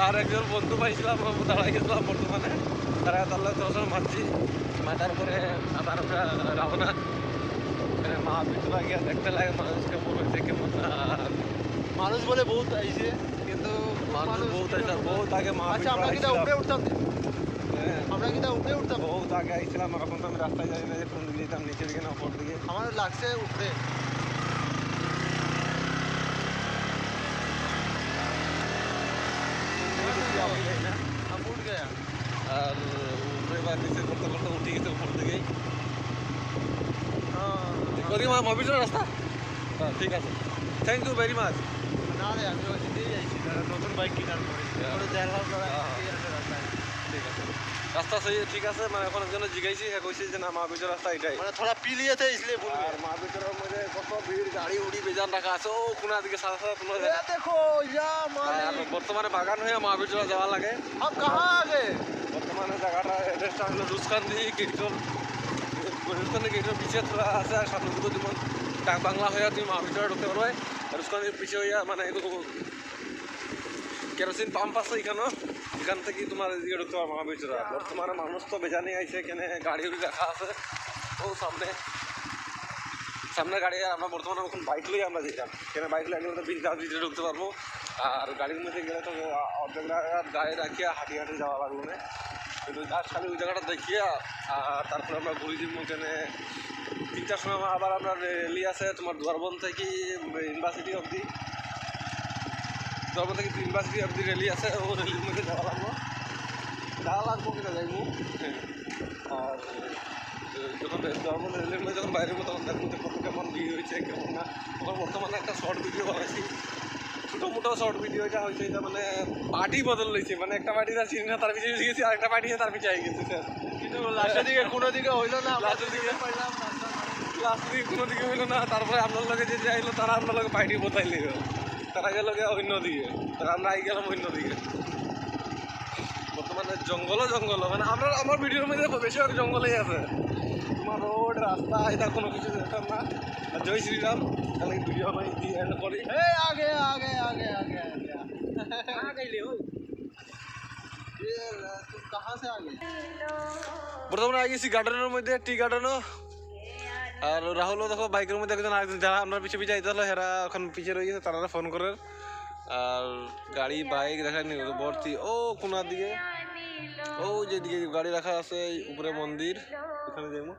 আর একজন বন্ধু পাইছিলাম, দাঁড়াই গেছিলাম বর্তমানে, তারা তাহলে তোর মারছি মাথার পরে আবার আমরা রাবনা মা পিছলা গিয়া দেখতে লাগে মানুষকে বলেছে কেমন। মানুষ বলে বহুত আইছে, কিন্তু মানুষ বহুত আছে, বহুত আগে মা আচ্ছা আমরা কি উপরে উঠতাম, হ্যাঁ আমরা কি উপরে উঠতাম, বহুত আগে আইছিলাম। এখন তো আমি রাস্তায় যাই না যে কোন দিকে যেতাম, নিচের দিকে না উপর দিকে। আমার লাগছে উপরে। हम उठ गया আর উপরে বা নিচে করতে করতে উঠে গেছে উপর দিকেই। ওদিকে মহাবীরের রাস্তা, হ্যাঁ ঠিক আছে, থ্যাংক ইউ ভেরি মাচ। না রে আমি ওই দিকেই যাইছি, নতুন বাইক কেনার পরে ঠিক আছে, রাস্তা সেই ঠিক আছে। মানে এখন একজনে জিগাইছি, হ্যাঁ কইছি যে না মহাবীরের রাস্তা এটাই। মানে থোড়া পিলিয়ে थे इसलिए भूल আর মহাবীরের মধ্যে কত ভিড়, গাড়ি উড়ি বেজান রাখা আছে ও কোনা দিকে সাদা সাদা তোমরা गए। देखो या আর বর্তমানে বাগান হয়ে মহাবীর যাওয়া লাগে। हम कहाँ आ गए? বর্তমানে জায়গাটা এড্রেসটা হলো রুসকান্দি গেটর, রুসকান্দি গেটের পিছিয়ে তোরা আছে। আর সামনে দুটো যেমন ডাক বাংলা হয়ে তুমি মহাবীর ঢুকতে পারবে। রুসকান্দির পিছিয়ে হইয়া মানে কেরোসিন পাম্প আছে এখানেও, এখান থেকে তোমার এদিকে ঢুকতে পারবে মহাবীর। বর্তমানে মানুষ তো বেজানি আইছে, এখানে গাড়ি উড়ি রাখা আছে ও সামনে সামনে গাড়ি। আমরা বর্তমানে এখন বাইক লই আমরা যেতাম, কেন বাইক লই গেলে তো ভিতরে ঢুকতে পারবো। আর গাড়ির মধ্যে গেলে তো অর্ধেক গাড়ি রাখিয়া হাঁটি হাঁটি যাওয়া লাগবে না, কিন্তু জাস্ট খালি ওই জায়গাটা দেখিয়া আর তারপরে আমরা ঘুরি দিব। এখানে 3টার সময় আবার আমরা র্যালি আছে তোমার দুয়ারবন থেকে ইউনিভার্সিটি অবধি, দুয়ারবন থেকে ইউনিভার্সিটি অবধি র্যালি আছে। ও র্যালির মধ্যে যাওয়া লাগবো কিনা যাইবো। আর যখন দুয়ারবন র্যালির মধ্যে যখন বাইরের মধ্যে তখন দেখবো যে কত কেমন ভিড় হয়েছে কেমন না। তখন বর্তমানে একটা শর্ট ভিডিও বানাইছি, ছোটো মোটো শর্ট ভিডিও। এটা হয়েছে এটা মানে পার্টি বদল লইছে, মানে একটা পার্টি তার চিনি না তার পিছিয়ে গেছি, আরেকটা পার্টি তার পিছিয়ে গেছে স্যার। কিন্তু লাস্টের দিকে কোনো দিকে হইলো না, লাস্টের দিকে কোনো দিকে হইলো না। তারপরে আপনার লগে যে যাইলো তারা আপনার লগে পার্টি বোতাই লিল, তারা গেল অন্য দিকে, তারা আমরা আই গেলাম অন্য দিকে। বর্তমানে জঙ্গল মানে আমার ভিডিওর মধ্যে বেশিরভাগ জঙ্গলেই আছে। তোমার রোড রাস্তা এটা কোনো কিছু দেখতাম না। আর জয় শ্রীরাম, তাহলে ভিডিও আমি দিয়ে এন্ড করি। आगे आगे आगे आगे आगे तुम कहाँ से आ गए? বর্তমানে আগে গেছি গার্ডেনের মধ্যে, টি গার্ডেনও। আর রাহুলও দেখো বাইকের মধ্যে একজন আরেকজন, যারা আপনার পিছিয়ে পিছিয়ে আইতে হলো হেরা এখন পিছিয়ে রয়েছে, তারা ফোন করে। আর গাড়ি বাইক দেখায়নি ভর্তি ও কোনার দিকে, ও যেদিকে গাড়ি রাখা আছে উপরে মন্দির, ওখানে যাইমু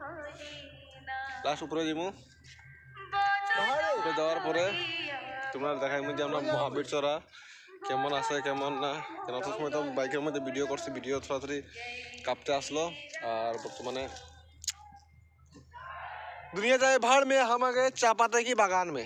লাস্ট উপরে যাইমু। উপরে যাওয়ার পরে তোমরা দেখাইমু যে আমরা মহাবীর চড়া কেমন আছে কেমন না। কেন অত সময় তো বাইকের মধ্যে ভিডিও করছি, ভিডিও তাড়াতাড়ি কাঁপতে আসলো। আর বর্তমানে दुनिया जाए भाड़ में, हम आ गए चापाते की बागान में।